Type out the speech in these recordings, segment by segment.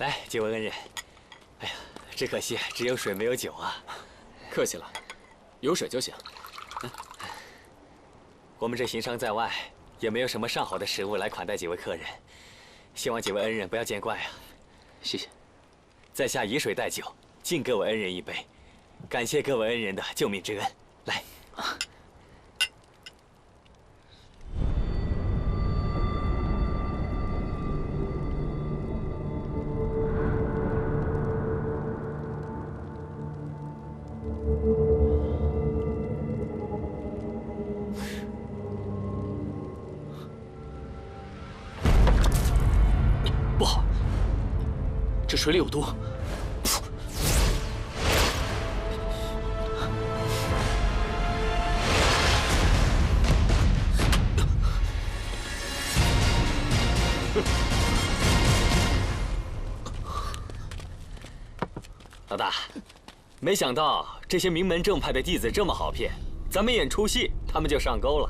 来，几位恩人。哎呀，只可惜只有水没有酒啊。客气了，有水就行。我们这行商在外，也没有什么上好的食物来款待几位客人，希望几位恩人不要见怪啊。谢谢。在下以水代酒，敬各位恩人一杯，感谢各位恩人的救命之恩。来。 不好，这水里有毒。老大，没想到这些名门正派的弟子这么好骗，咱们演出戏，他们就上钩了。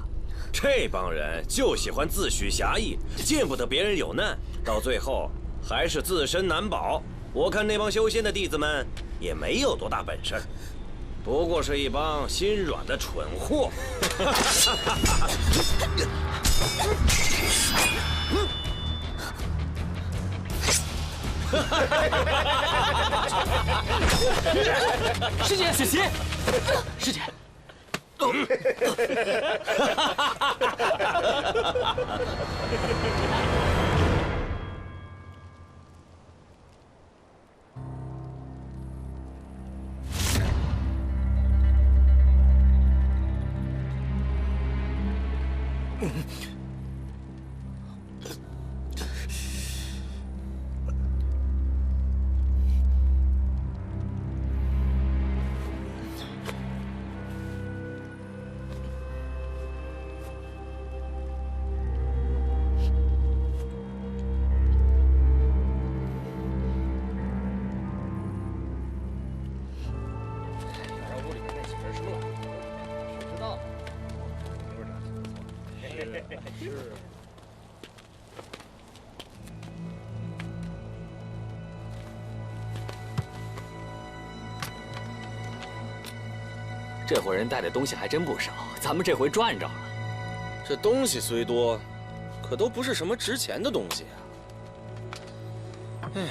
这帮人就喜欢自诩侠义，见不得别人有难，到最后还是自身难保。我看那帮修仙的弟子们也没有多大本事，不过是一帮心软的蠢货。师姐，雪琪，师姐。 这伙人带的东西还真不少，咱们这回赚着了。这东西虽多，可都不是什么值钱的东西啊。唉，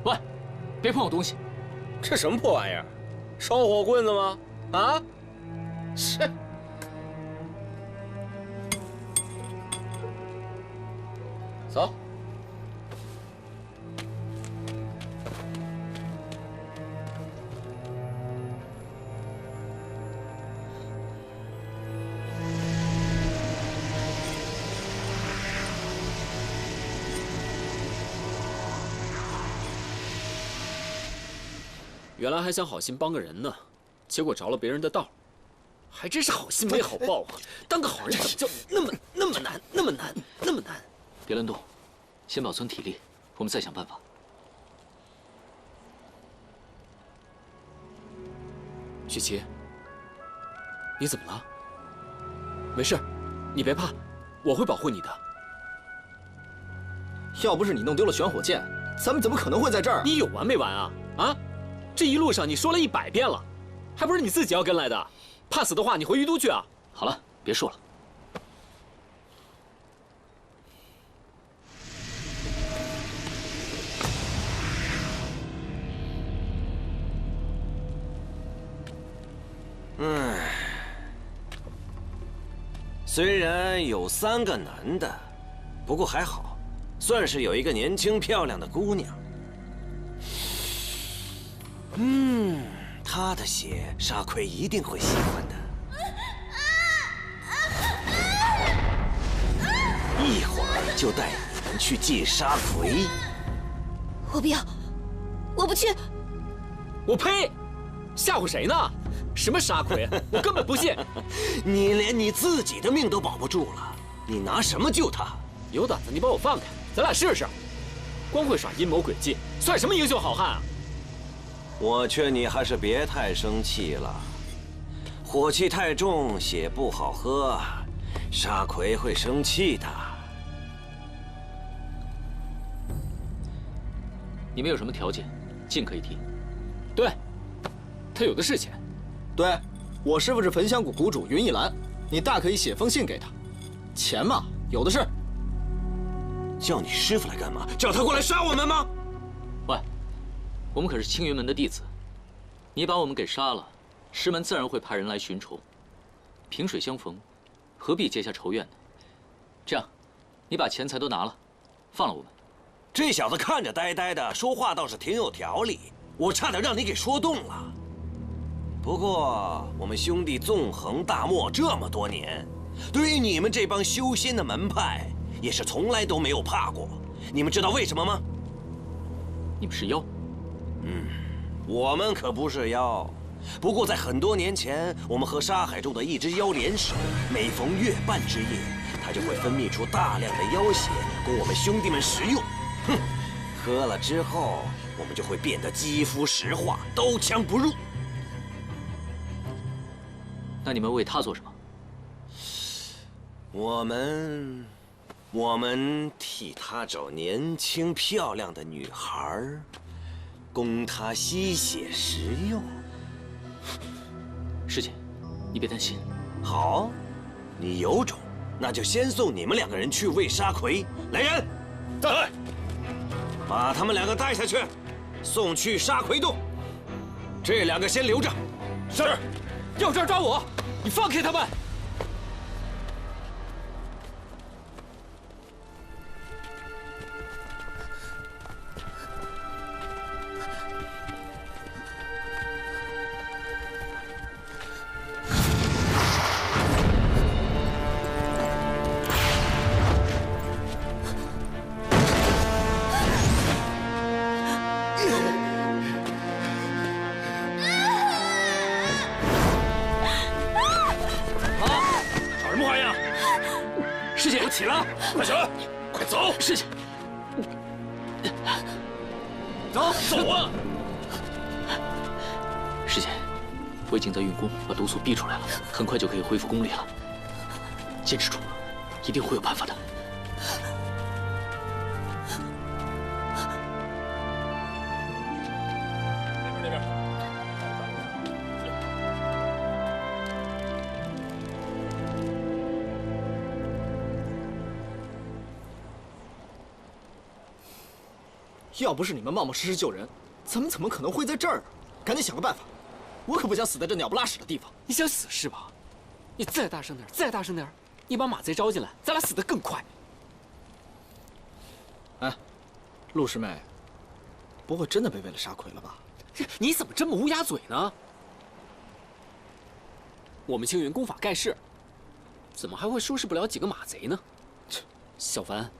喂，别碰我东西！这什么破玩意儿？烧火棍子吗？啊？是。走。 原来还想好心帮个人呢，结果着了别人的道，还真是好心没好报啊！当个好人怎么就那么难，那么难？别乱动，先保存体力，我们再想办法。雪琪，你怎么了？没事，你别怕，我会保护你的。要不是你弄丢了玄火剑，咱们怎么可能会在这儿？你有完没完啊？啊！ 这一路上你说了100遍了，还不是你自己要跟来的？怕死的话，你回于都去啊！好了，别说了。虽然有3个男的，不过还好，算是有一个年轻漂亮的姑娘。 他的血沙奎一定会喜欢的。一会儿就带你们去见沙奎。我不要，我不去。我呸！吓唬谁呢？什么沙奎？我根本不信。你连你自己的命都保不住了，你拿什么救他？有胆子你把我放开，咱俩试试。光会耍阴谋诡计，算什么英雄好汉啊？ 我劝你还是别太生气了，火气太重，血不好喝，沙奎会生气的。你们有什么条件，尽可以提。对，他有的是钱。对，我师父是焚香谷谷主云一兰，你大可以写封信给他。钱嘛，有的是。叫你师父来干嘛？叫他过来杀我们吗？喂，我们可是青云门的弟子，你把我们给杀了，师门自然会派人来寻仇。萍水相逢，何必结下仇怨呢？这样，你把钱财都拿了，放了我们。这小子看着呆呆的，说话倒是挺有条理，我差点让你给说动了。不过我们兄弟纵横大漠这么多年，对于你们这帮修仙的门派，也是从来都没有怕过。你们知道为什么吗？你们是妖？我们可不是妖。不过在很多年前，我们和沙海中的一只妖联手，每逢月半之夜，它就会分泌出大量的妖血，供我们兄弟们食用。哼，喝了之后，我们就会变得肌肤石化，刀枪不入。那你们为他做什么？我们替他找年轻漂亮的女孩，供他吸血食用。师姐，你别担心。好，你有种，那就先送你们2个人去喂沙奎。来人，在来。把他们2个带下去，送去沙奎洞。这2个先留着。是。要这儿抓我，你放开他们！起来，快起来，快走！师姐，走啊！师姐，我已经在运功把毒素逼出来了，很快就可以恢复功力了。坚持住，一定会有办法的。那边。要不是你们冒冒失失救人，咱们怎么可能会在这儿？赶紧想个办法！我可不想死在这鸟不拉屎的地方。你想死是吧？你再大声点，再大声点！你把马贼招进来，咱俩死得更快。哎，陆师妹，不会真的被喂了沙奎了吧？你怎么这么乌鸦嘴呢？我们青云功法盖世，怎么还会收拾不了几个马贼呢？小凡，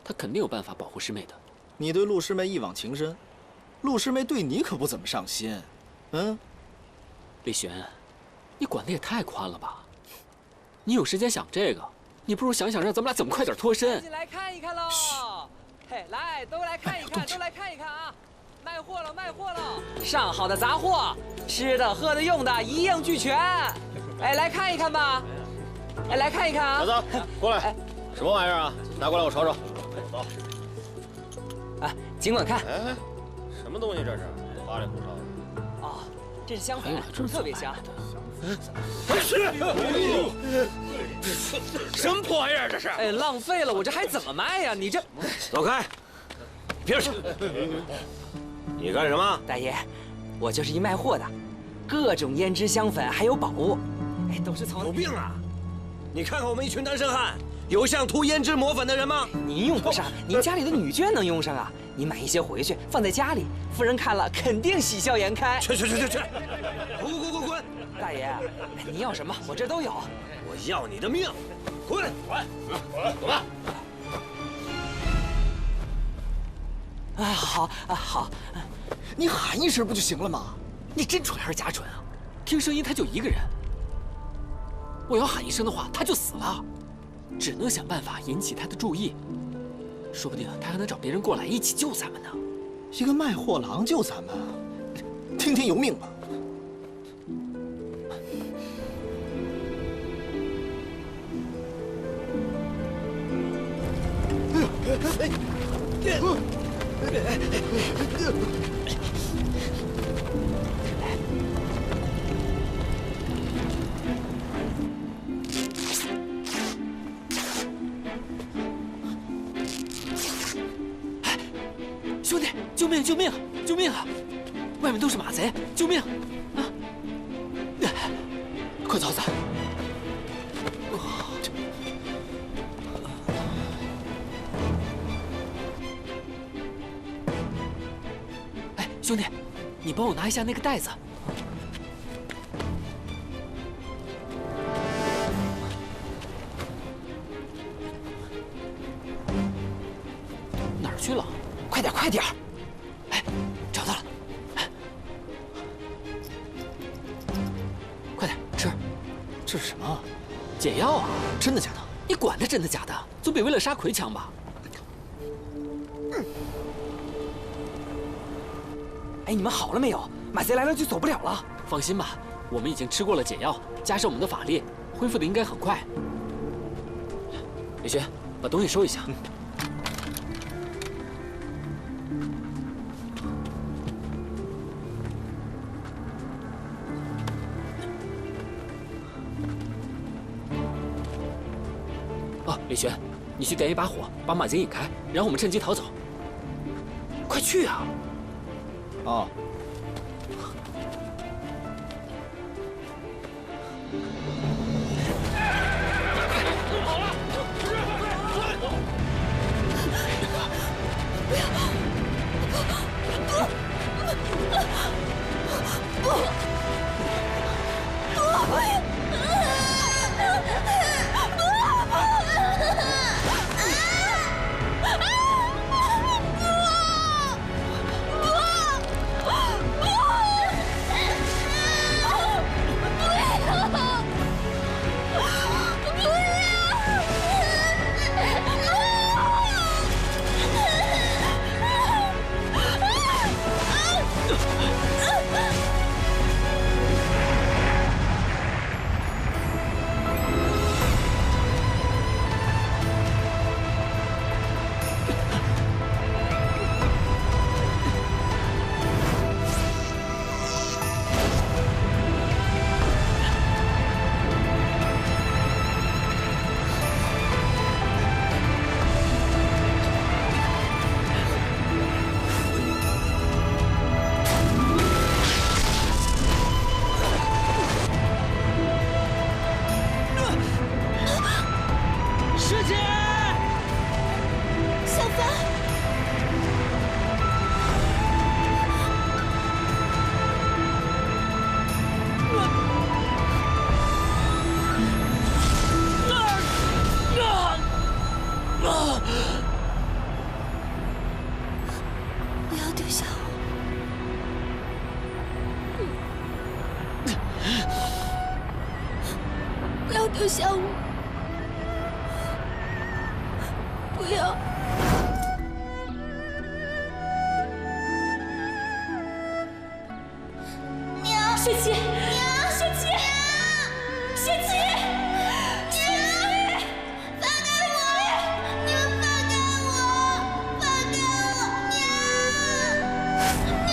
他肯定有办法保护师妹的。你对陆师妹一往情深，陆师妹对你可不怎么上心。李玄，你管得也太宽了吧？你有时间想这个，你不如想想让咱们俩怎么快点脱身。进来看一看喽！嘿，来，都来看一看，都来看一看啊！卖货了，卖货了！上好的杂货，吃的、喝的、用的，一应俱全。哎，来看一看吧！哎，来看一看啊！小子，过来，什么玩意儿啊？拿过来我瞅瞅。走。啊，尽管看。哎，什么东西这是？花里胡哨的。哦，这是香粉，特别香。什么破玩意儿这是？哎，浪费了，我这还怎么卖呀？你这……走开，别去！你干什么？大爷，我就是一卖货的，各种胭脂香粉还有宝物，哎，都是从……有病啊！你看看我们一群单身汉，有像涂胭脂抹粉的人吗？您用不上，您家里的女眷能用上啊！你买一些回去放在家里，夫人看了肯定喜笑颜开。去！滚！大爷，您要什么我这都有。我要你的命！滚！走吧。啊，好啊，好。你喊一声不就行了吗？你真蠢还是假蠢啊？听声音他就一个人，我要喊一声的话他就死了，只能想办法引起他的注意，说不定他还能找别人过来一起救咱们呢。一个卖货郎救咱们，听天由命吧。兄弟，救命！救命！救命啊！外面都是马贼，救命！啊！快走！哎，兄弟，你帮我拿一下那个袋子。哪儿去了？快点，快点！哎，找到了！哎，快点吃！这是什么？解药啊！真的假的？你管它真的假的，总比为了杀奎强吧？哎，你们好了没有？马贼来了就走不了了。放心吧，我们已经吃过了解药，加上我们的法力，恢复的应该很快。李轩，把东西收一下。哦，李轩，你去点一把火，把马贼引开，然后我们趁机逃走。快去啊！哦。丢下我！不要！娘，雪琪，娘，雪琪，雪琪，娘，放开我！你们放开我！放开我！娘，放开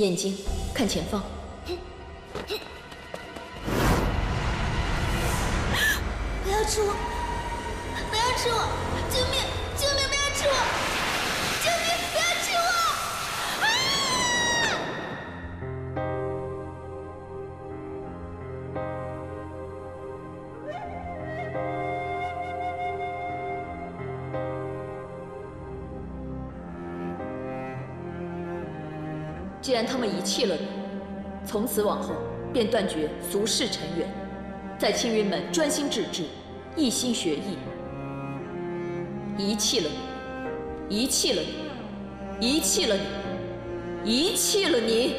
眼睛看前方。不要吃我！不要吃我！救命！救命！不要吃我！救命！不要吃我！啊！既然他们遗弃了你，从此往后便断绝俗世尘缘，在青云门专心致志，一心学艺。遗弃了你，遗弃了你，遗弃了你，遗弃了你。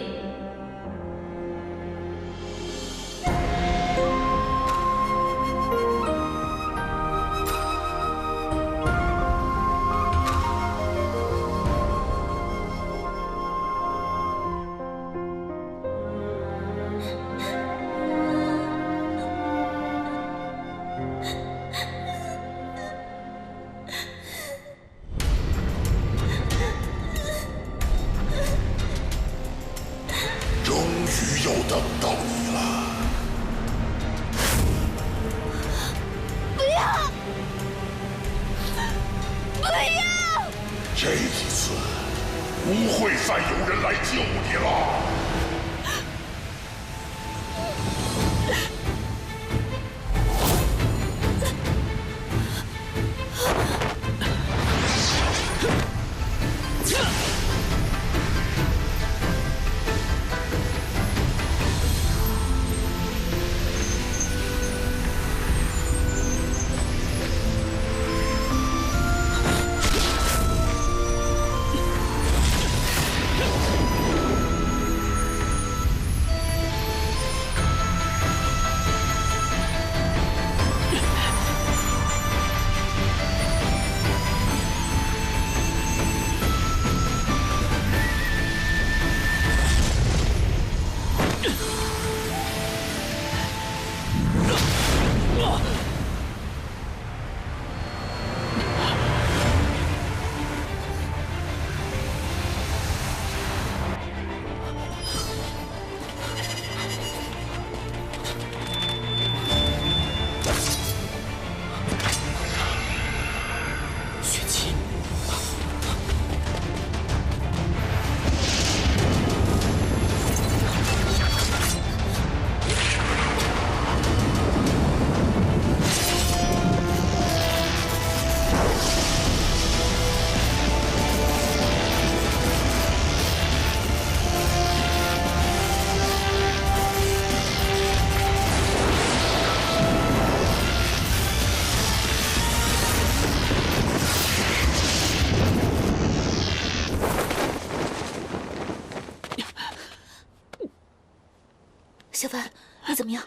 小凡，你怎么样？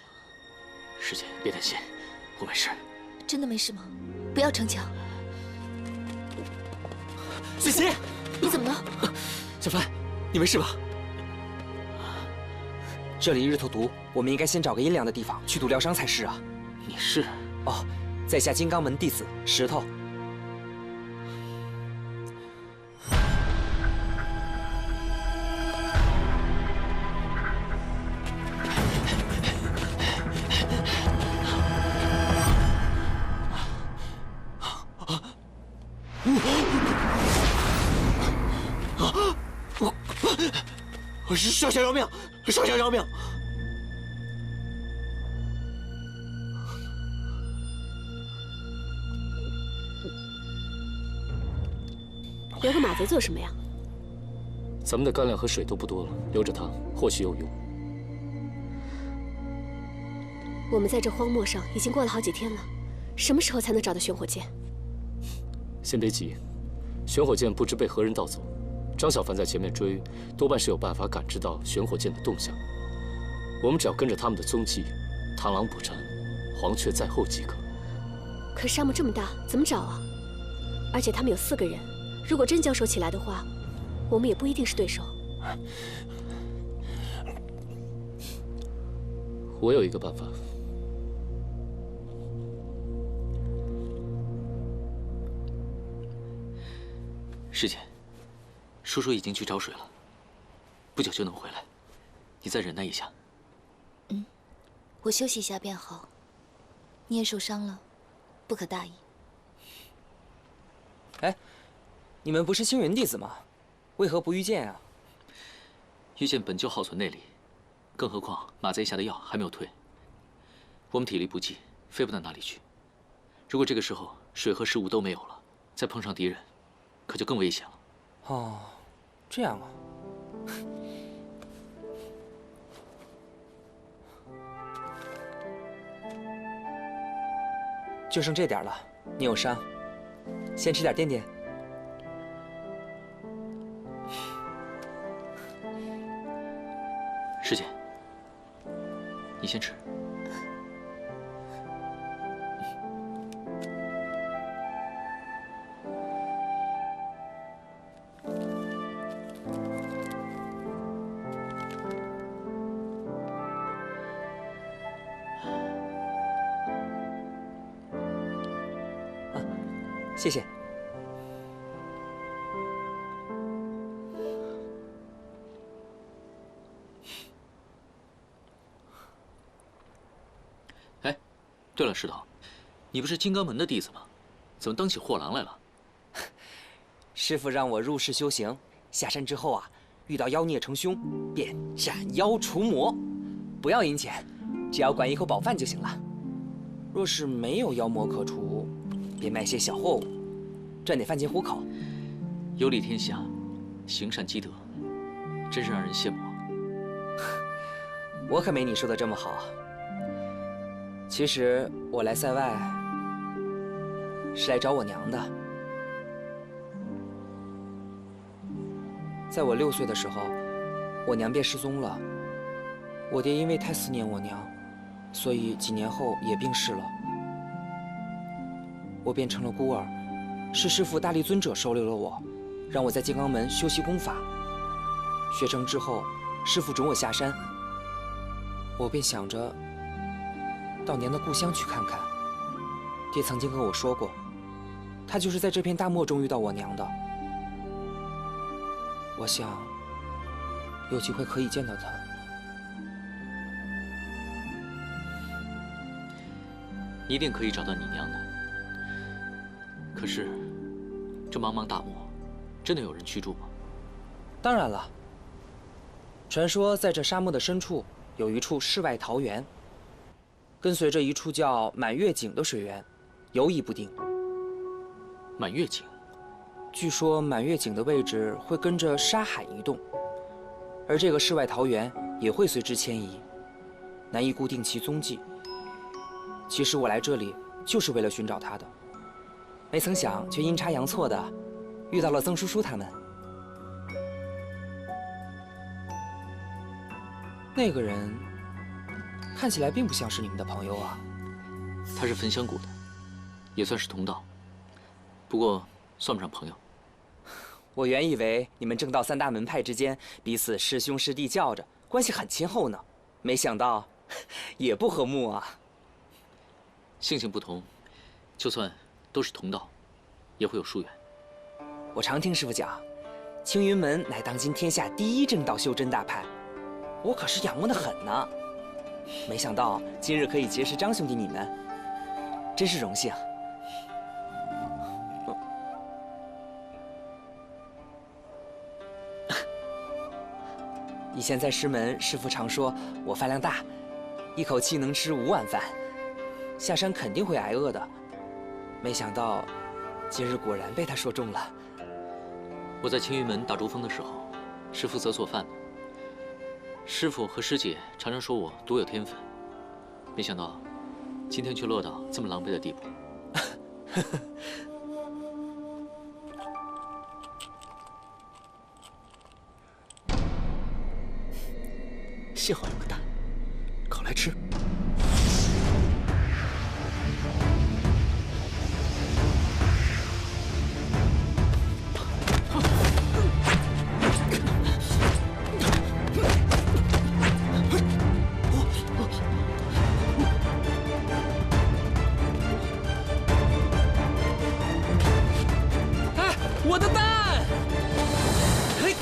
师姐，别担心，我没事。真的没事吗？不要逞强。雪琪，你怎么了？小凡，你没事吧？这里日头毒，我们应该先找个阴凉的地方去毒疗伤才是啊。你是？哦，在下金刚门弟子石头。少侠饶命！少侠饶命！留个马贼做什么呀？咱们的干粮和水都不多了，留着它或许有用。我们在这荒漠上已经过了好几天了，什么时候才能找到玄火剑？先别急，玄火剑不知被何人盗走。张小凡在前面追，多半是有办法感知到玄火剑的动向。我们只要跟着他们的踪迹，螳螂捕蝉，黄雀在后即可。可沙漠这么大，怎么找啊？而且他们有4个人，如果真交手起来的话，我们也不一定是对手。我有一个办法。师姐，叔叔已经去找水了。不久就能回来，你再忍耐一下。我休息一下便好。你也受伤了，不可大意。哎，你们不是星云弟子吗？为何不御剑啊？御剑本就耗损内力，更何况马贼下的药还没有退，我们体力不济，飞不到哪里去。如果这个时候水和食物都没有了，再碰上敌人，可就更危险了。哦，这样啊。就剩这点了，你有伤，先吃点垫垫。师姐，你先吃。谢谢。哎，对了，石头，你不是金刚门的弟子吗？怎么当起货郎来了？师傅让我入世修行，下山之后啊，遇到妖孽成凶，便斩妖除魔，不要银钱，只要管一口饱饭就行了。若是没有妖魔可除，便卖些小货物，赚点饭钱糊口。游历天下，行善积德，真是让人羡慕啊。我可没你说的这么好。其实我来塞外是来找我娘的。在我6岁的时候，我娘便失踪了。我爹因为太思念我娘，所以几年后也病逝了。我便成了孤儿，是师父大力尊者收留了我，让我在金刚门修习功法。学成之后，师父准我下山，我便想着到娘的故乡去看看。爹曾经跟我说过，他就是在这片大漠中遇到我娘的。我想有机会可以见到她。一定可以找到你娘的。可是，这茫茫大漠，真的有人居住吗？当然了。传说在这沙漠的深处有一处世外桃源，跟随着一处叫满月井的水源，游移不定。满月井，据说满月井的位置会跟着沙海移动，而这个世外桃源也会随之迁移，难以固定其踪迹。其实我来这里就是为了寻找他的，没曾想却阴差阳错的遇到了曾叔叔他们。那个人看起来并不像是你们的朋友啊。他是焚香谷的，也算是同道，不过算不上朋友。我原以为你们正道3大门派之间彼此师兄师弟叫着，关系很亲厚呢，没想到也不和睦啊。性情不同，就算都是同道，也会有疏远。我常听师父讲，青云门乃当今天下第一正道修真大派，我可是仰慕的很呢。没想到今日可以结识张兄弟你们，真是荣幸。以前在师门，师父常说我饭量大，一口气能吃5碗饭，下山肯定会挨饿的。没想到今日果然被他说中了。我在青云门打竹峰的时候，师父责做饭呢。师父和师姐常常说我独有天分，没想到今天却落到这么狼狈的地步。幸好有个蛋，烤来吃。哎，我的蛋！嘿。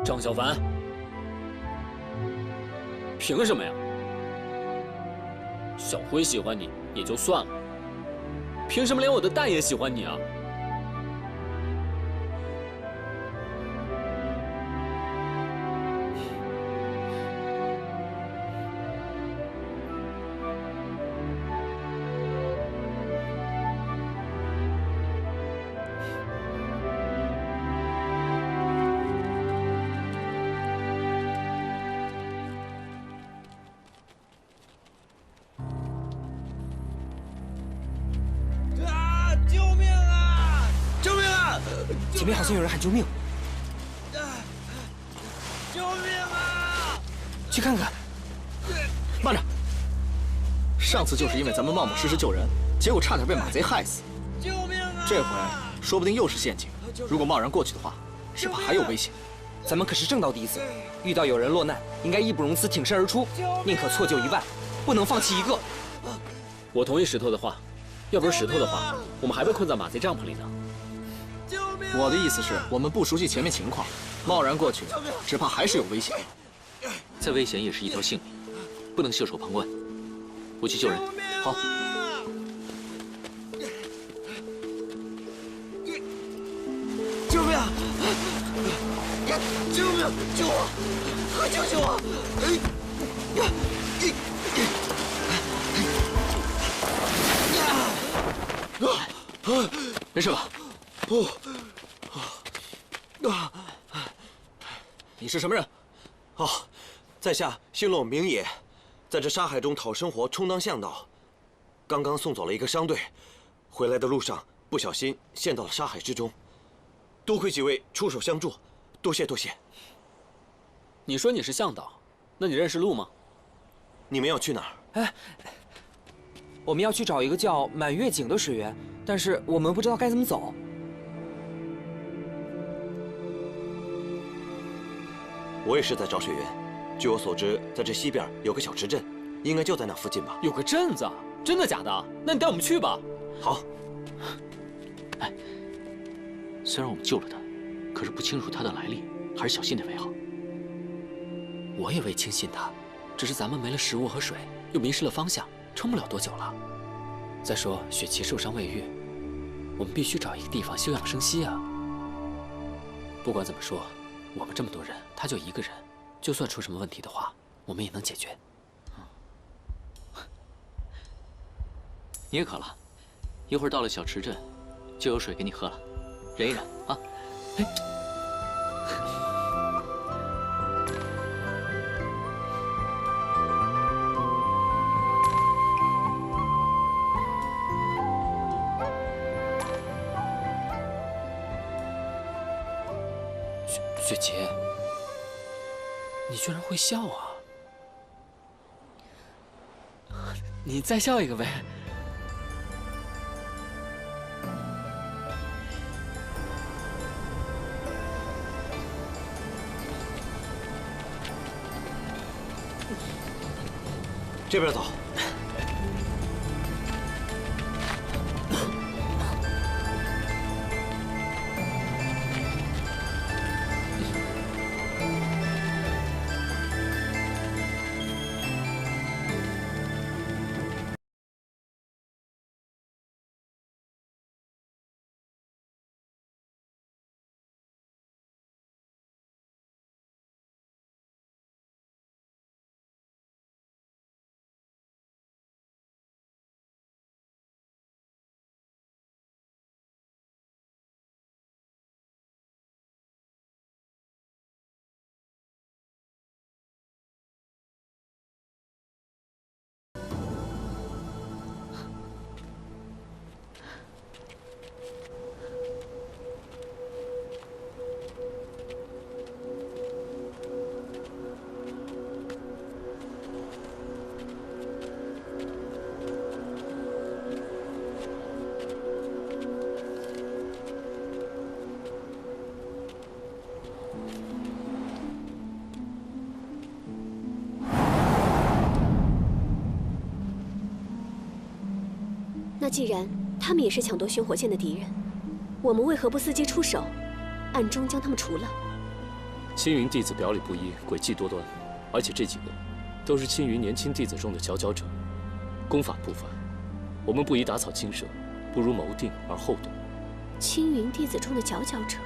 张小凡，凭什么呀？小辉喜欢你也就算了，凭什么连我的蛋也喜欢你啊？前面好像有人喊救命！救命啊！去看看。慢着，上次就是因为咱们冒冒失失救人，结果差点被马贼害死。救命啊！这回说不定又是陷阱。如果贸然过去的话，只怕还有危险。咱们可是正道弟子，遇到有人落难，应该义不容辞，挺身而出，宁可错救1万，不能放弃一个。我同意石头的话，要不是石头的话，我们还被困在马贼帐篷里呢。我的意思是，我们不熟悉前面情况，贸然过去，只怕还是有危险。再危险也是一条性命，不能袖手旁观。我去救人。好。救命！救命！救我！快救救我！没事吧？不。你是什么人？哦，在下姓骆名野，在这沙海中讨生活，充当向导。刚刚送走了一个商队，回来的路上不小心陷到了沙海之中。多亏几位出手相助，多谢多谢。你说你是向导，那你认识路吗？你们要去哪儿？哎，我们要去找一个叫满月井的水源，但是我们不知道该怎么走。我也是在找水源。据我所知，在这西边有个小池镇，应该就在那附近吧。有个镇子？真的假的？那你带我们去吧。好。哎，虽然我们救了他，可是不清楚他的来历，还是小心点为好。我也未轻信他，只是咱们没了食物和水，又迷失了方向，撑不了多久了。再说雪琪受伤未愈，我们必须找一个地方休养生息啊。不管怎么说，我们这么多人，他就一个人，就算出什么问题的话，我们也能解决。你也渴了，一会儿到了小池镇，就有水给你喝了，忍一忍啊。哎，雪琪，你居然会笑啊！你再笑一个呗。这边走。那既然他们也是抢夺玄火剑的敌人，我们为何不伺机出手，暗中将他们除了？青云弟子表里不一，诡计多端，而且这几个都是青云年轻弟子中的佼佼者，功法不凡。我们不宜打草惊蛇，不如谋定而后动。青云弟子中的佼佼者，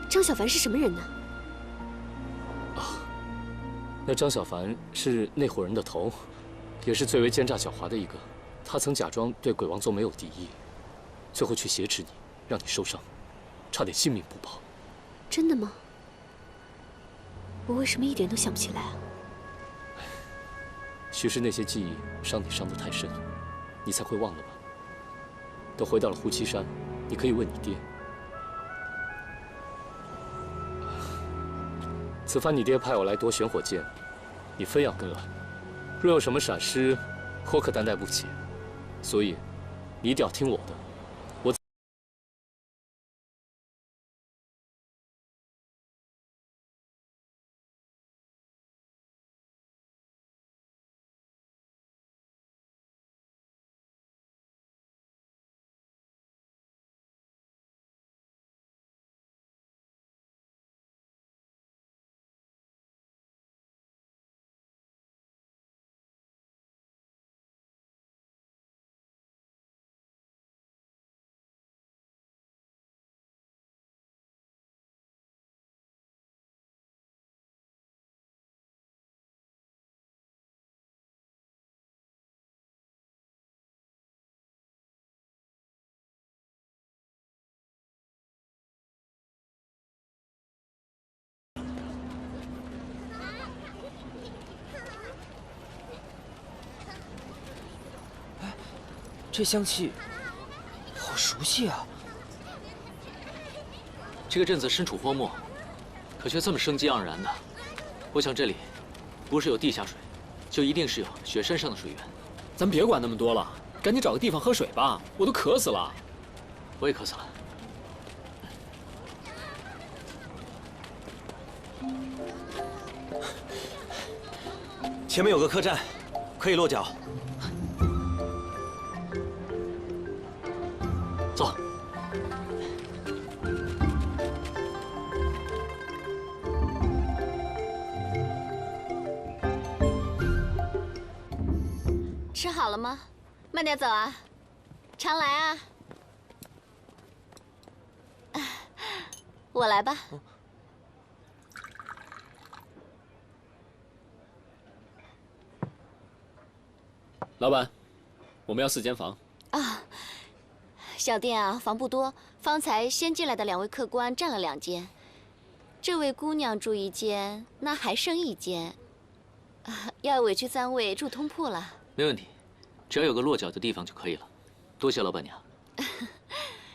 张小凡是什么人呢？那张小凡是那伙人的头，也是最为奸诈狡猾的一个。他曾假装对鬼王宗没有敌意，最后却挟持你，让你受伤，差点性命不保。真的吗？我为什么一点都想不起来啊？许是那些记忆伤你伤得太深，你才会忘了吧？都回到了呼七山，你可以问你爹。此番你爹派我来夺玄火剑，你非要跟来，若有什么闪失，我可担待不起。所以，你一定要听我的。我这香气好熟悉啊！这个镇子身处荒漠，可却这么生机盎然的。我想这里不是有地下水，就一定是有雪山上的水源。咱别管那么多了，赶紧找个地方喝水吧，我都渴死了。我也渴死了。前面有个客栈，可以落脚。走。吃好了吗？慢点走啊，常来啊。我来吧。老板，我们要4间房。啊，小店啊，房不多，方才先进来的2位客官占了2间，这位姑娘住1间，那还剩1间，要委屈3位住通铺了。没问题，只要有个落脚的地方就可以了。多谢老板娘。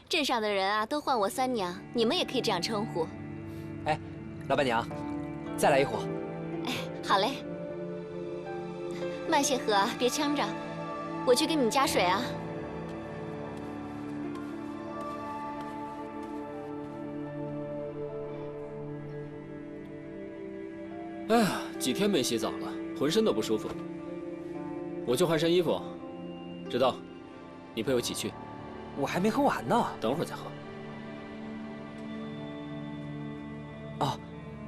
镇上的人啊，都唤我3娘，你们也可以这样称呼。哎，老板娘，再来一壶。哎，好嘞。慢些喝啊，别呛着。我去给你们加水啊。哎呀，几天没洗澡了，浑身都不舒服。我去换身衣服，知道？你陪我一起去。我还没喝完呢，等会儿再喝。哦，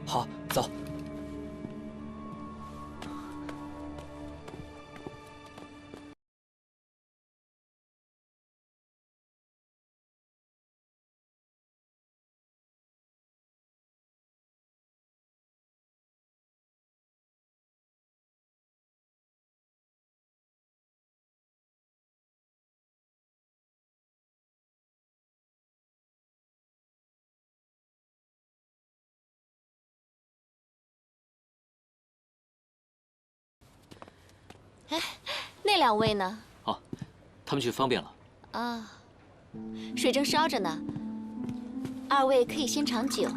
好，走。哎，那2位呢？哦，他们去方便了。啊，水正烧着呢。2位可以先尝酒。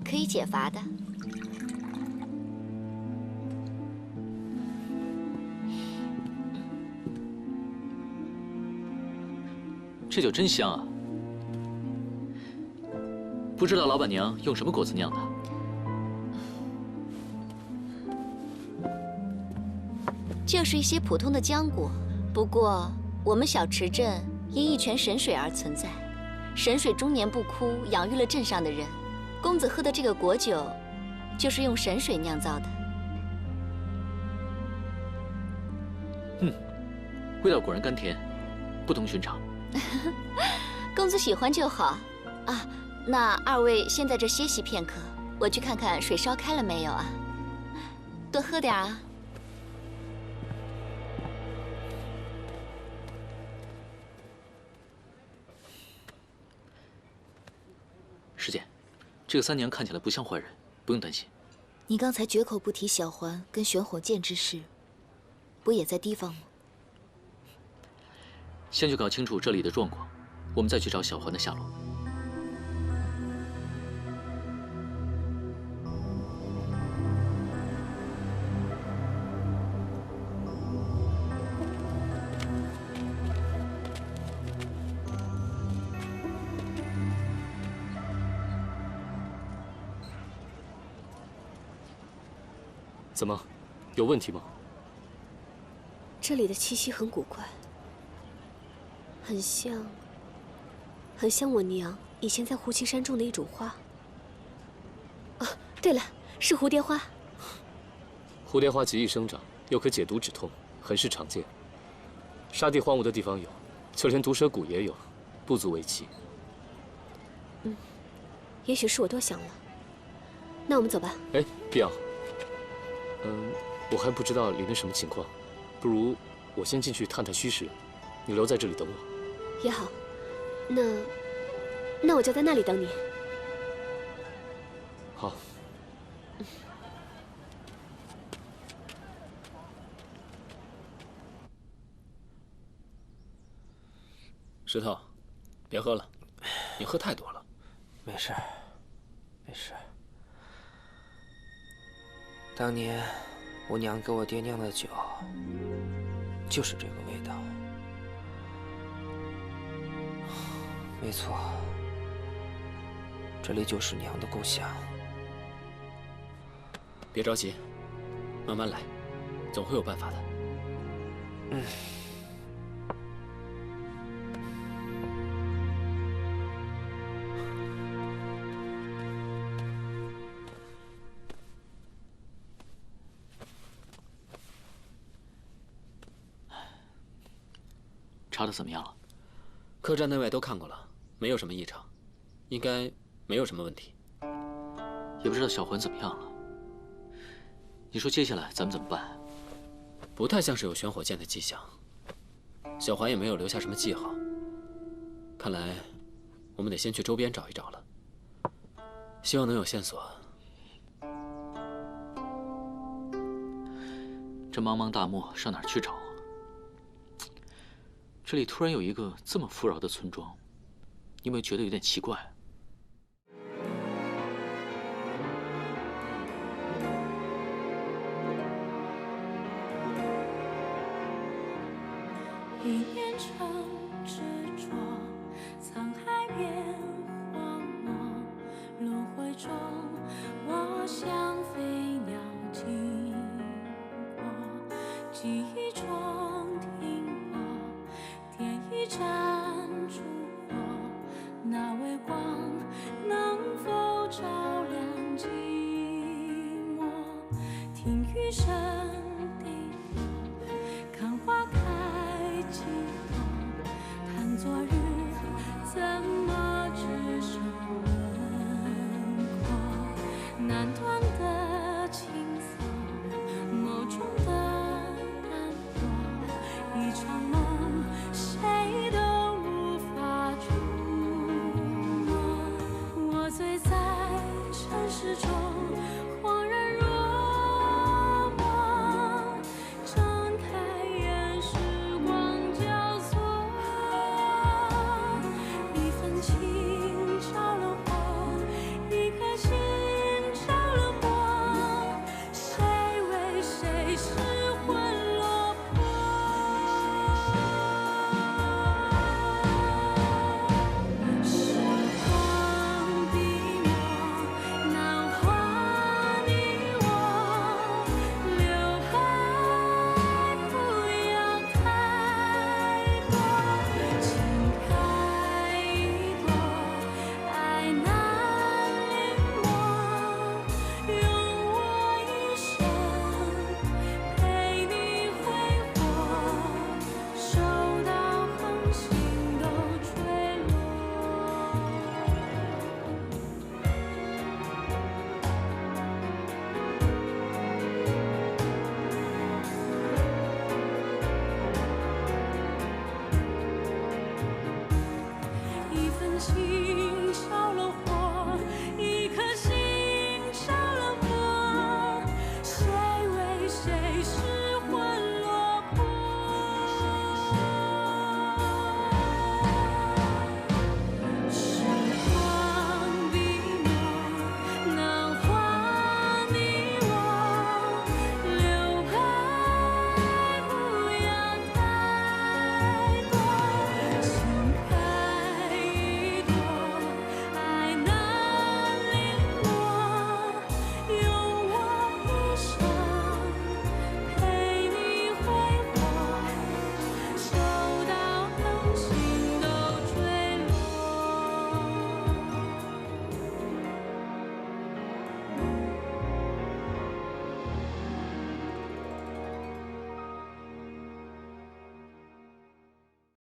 可以解乏的。这酒真香啊！不知道老板娘用什么果子酿的？就是一些普通的浆果，不过我们小池镇因一泉神水而存在，神水终年不枯，养育了镇上的人。公子喝的这个果酒，就是用神水酿造的。味道果然甘甜，不同寻常。公子喜欢就好啊。那二位先在这歇息片刻，我去看看水烧开了没有啊。多喝点啊。师姐，这个三娘看起来不像坏人，不用担心。你刚才绝口不提小环跟玄火剑之事，不也在提防吗？先去搞清楚这里的状况，我们再去找小环的下落。怎么，有问题吗？这里的气息很古怪，很像我娘以前在胡青山种的一种花。哦，对了，是蝴蝶花。蝴蝶花极易生长，又可解毒止痛，很是常见。沙地荒芜的地方有，就连毒蛇谷也有，不足为奇。也许是我多想了。那我们走吧。哎，碧昂。我还不知道里面什么情况，不如我先进去探探虚实，你留在这里等我。也好，那我就在那里等你。好。石头，别喝了，你喝太多了。没事，没事。当年我娘给我爹酿的酒，就是这个味道。没错，这里就是娘的故乡。别着急，慢慢来，总会有办法的。查的怎么样了？客栈内外都看过了，没有什么异常，应该没有什么问题。也不知道小环怎么样了。你说接下来咱们怎么办？不太像是有玄火剑的迹象，小环也没有留下什么记号。看来我们得先去周边找一找了，希望能有线索。这茫茫大漠上哪儿去找啊？这里突然有一个这么富饶的村庄，你有没有觉得有点奇怪？一念成执着，沧海变荒漠，轮回中，我像飞鸟经过，记忆中停泊，点一盏烛火，那微光能否照亮寂寞？听雨声滴落，看花开。谈昨日怎么只剩轮廓？难断的青涩，眸中的淡漠，一场梦，谁都无法触摸。我醉在尘世中，恍然若梦，睁开眼，时光交错。心。